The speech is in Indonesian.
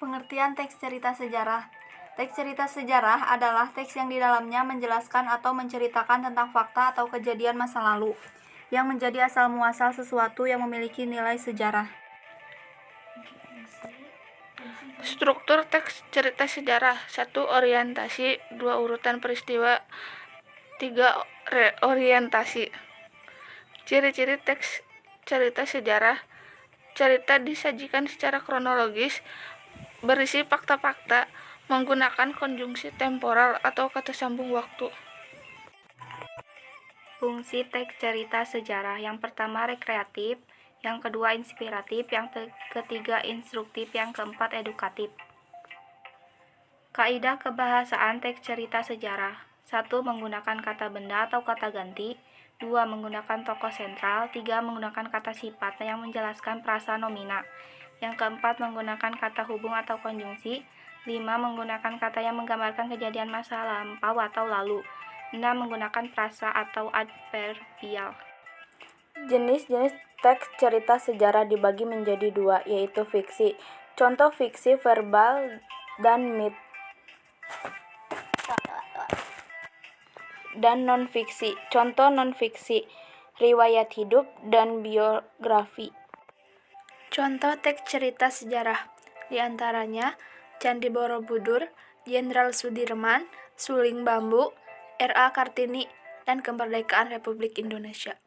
Pengertian teks cerita sejarah. Teks cerita sejarah adalah teks yang di dalamnya menjelaskan atau menceritakan tentang fakta atau kejadian masa lalu, yang menjadi asal muasal sesuatu yang memiliki nilai sejarah. Struktur teks cerita sejarah: 1. Orientasi, 2. Urutan peristiwa, 3. Reorientasi. Ciri-ciri teks cerita sejarah: cerita disajikan secara kronologis, berisi fakta-fakta, menggunakan konjungsi temporal atau kata sambung waktu. Fungsi teks cerita sejarah: yang pertama rekreatif, yang kedua inspiratif, yang ketiga instruktif, yang keempat edukatif. Kaidah kebahasaan teks cerita sejarah: 1. Menggunakan kata benda atau kata ganti, 2. Menggunakan tokoh sentral, 3. Menggunakan kata sifat yang menjelaskan prasa nomina, yang keempat menggunakan kata hubung atau konjungsi, 5. Menggunakan kata yang menggambarkan kejadian masa lampau atau lalu, 6. Menggunakan prasa atau adverbial. Jenis-jenis teks cerita sejarah dibagi menjadi dua, yaitu fiksi. Contoh fiksi verbal dan non-fiksi. Contoh non-fiksi: riwayat hidup dan biografi. Contoh teks cerita sejarah diantaranya Candi Borobudur, Jenderal Sudirman, Suling Bambu, R.A. Kartini, dan Kemerdekaan Republik Indonesia.